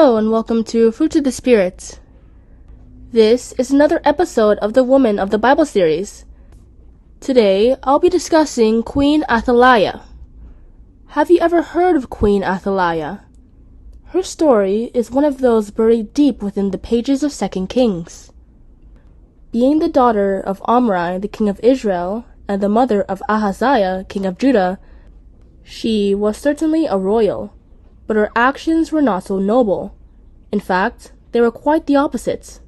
Hello and welcome to Fruit of the Spirit. This is another episode of the Woman of the Bible series. Today, I'll be discussing Queen Athaliah. Have you ever heard of Queen Athaliah? Her story is one of those buried deep within the pages of 2 Kings. Being the daughter of Omri, the king of Israel, and the mother of Ahaziah, king of Judah, she was certainly a royal, but her actions were not so noble. In fact, they were quite the opposite.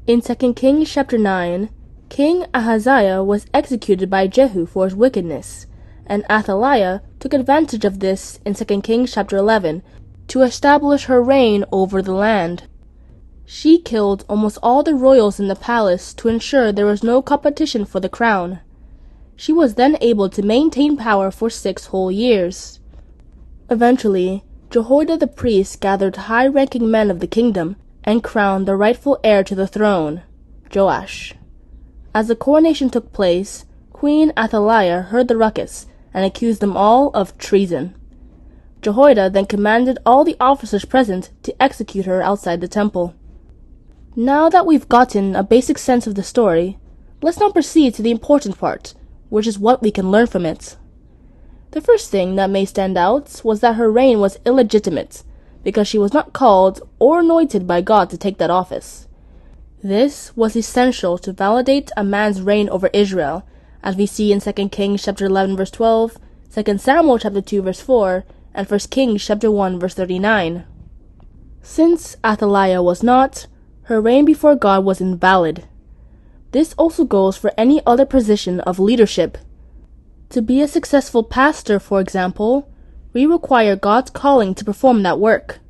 In 2 Kings chapter 9, King Ahaziah was executed by Jehu for his wickedness, and Athaliah took advantage of this in 2 Kings chapter 11 to establish her reign over the land. She killed almost all the royals in the palace to ensure there was no competition for the crown. She was then able to maintain power for 6 whole years. Eventually, Jehoiada the priest gathered high-ranking men of the kingdom and crowned the rightful heir to the throne, Joash. As the coronation took place, Queen Athaliah heard the ruckus and accused them all of treason. Jehoiada then commanded all the officers present to execute her outside the temple. Now that we've gotten a basic sense of the story, let's now proceed to the important part, which is what we can learn from it. The first thing that may stand out was that her reign was illegitimate, because she was not called or anointed by God to take that office. This was essential to validate a man's reign over Israel, as we see in 2 Kings chapter 11 verse 12, 2 Samuel chapter 2 verse 4, and 1 Kings chapter 1 verse 39. Since Athaliah was not, her reign before God was invalid. This also goes for any other position of leadership. To be a successful pastor, for example, we require God's calling to perform that work.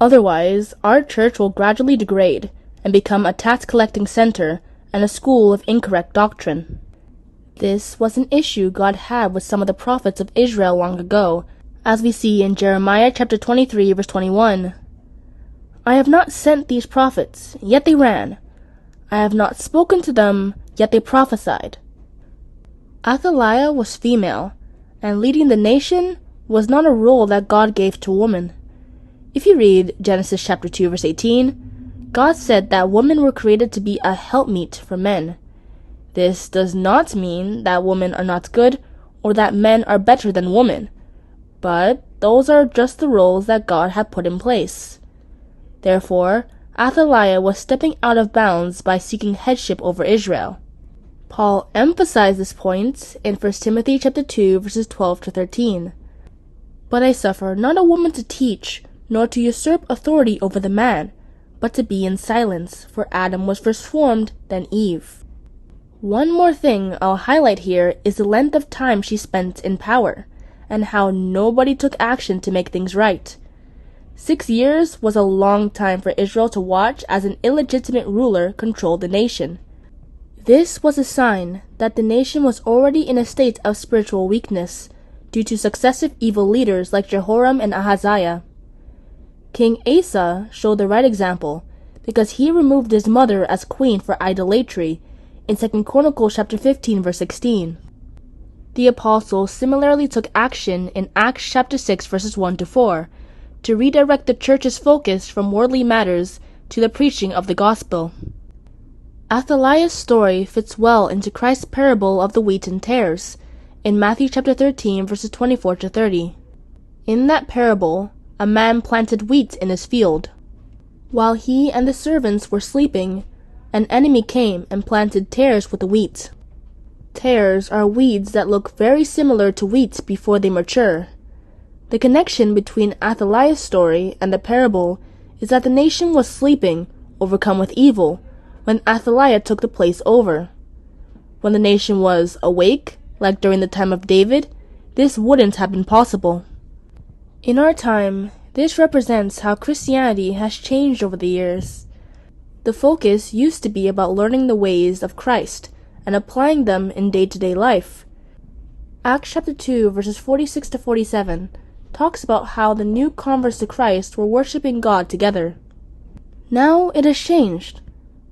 Otherwise, our church will gradually degrade and become a tax-collecting center and a school of incorrect doctrine. This was an issue God had with some of the prophets of Israel long ago, as we see in Jeremiah chapter 23 verse 21. I have not sent these prophets, yet they ran. I have not spoken to them, yet they prophesied. Athaliah was female, and leading the nation was not a role that God gave to women. If you read Genesis chapter 2 verse 18, God said that women were created to be a helpmeet for men. This does not mean that women are not good or that men are better than women, but those are just the roles that God had put in place. Therefore, Athaliah was stepping out of bounds by seeking headship over Israel. Paul emphasized this point in 1 Timothy chapter 2 verses 12 to 13. But I suffer not a woman to teach, nor to usurp authority over the man, but to be in silence, for Adam was first formed, then Eve. One more thing I'll highlight here is the length of time she spent in power, and how nobody took action to make things right. 6 years was a long time for Israel to watch as an illegitimate ruler controlled the nation. This was a sign that the nation was already in a state of spiritual weakness due to successive evil leaders like Jehoram and Ahaziah. King Asa showed the right example because he removed his mother as queen for idolatry in 2 Chronicles chapter 15 verse 16. The apostles similarly took action in Acts chapter 6 verses 1 to 4 to redirect the church's focus from worldly matters to the preaching of the gospel. Athaliah's story fits well into Christ's parable of the wheat and tares in Matthew chapter 13 verses 24 to 30. In that parable, a man planted wheat in his field. While he and the servants were sleeping, an enemy came and planted tares with the wheat. Tares are weeds that look very similar to wheat before they mature. The connection between Athaliah's story and the parable is that the nation was sleeping, overcome with evil, when Athaliah took the place over. When the nation was awake, like during the time of David, this wouldn't have been possible. In our time, this represents how Christianity has changed over the years. The focus used to be about learning the ways of Christ and applying them in day-to-day life. Acts chapter 2 verses 46 to 47 talks about how the new converts to Christ were worshiping God together. Now it has changed.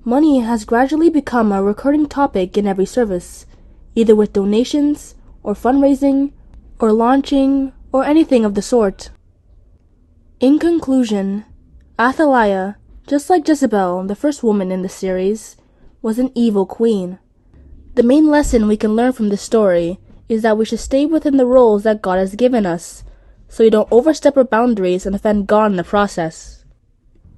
Money has gradually become a recurring topic in every service, either with donations, or fundraising, or launching, or anything of the sort. In conclusion, Athaliah, just like Jezebel, the first woman in the series, was an evil queen. The main lesson we can learn from this story is that we should stay within the roles that God has given us, so we don't overstep our boundaries and offend God in the process.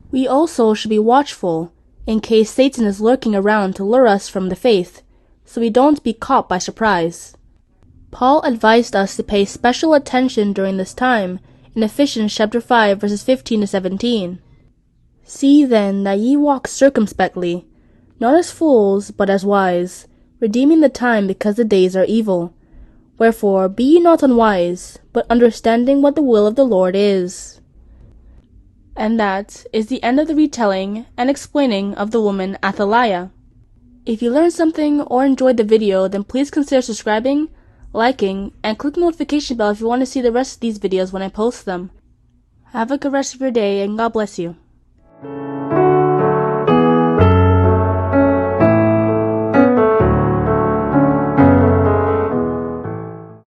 We also should be watchful, in case Satan is lurking around to lure us from the faith, so we don't be caught by surprise. Paul advised us to pay special attention during this time in Ephesians chapter 5 verses 15 to 17. See then that ye walk circumspectly, not as fools, but as wise, redeeming the time because the days are evil. Wherefore be ye not unwise, but understanding what the will of the Lord is. And that is the end of the retelling and explaining of the woman Athaliah. If you learned something or enjoyed the video, then please consider subscribing, liking, and click the notification bell if you want to see the rest of these videos when I post them. Have a good rest of your day, and God bless you.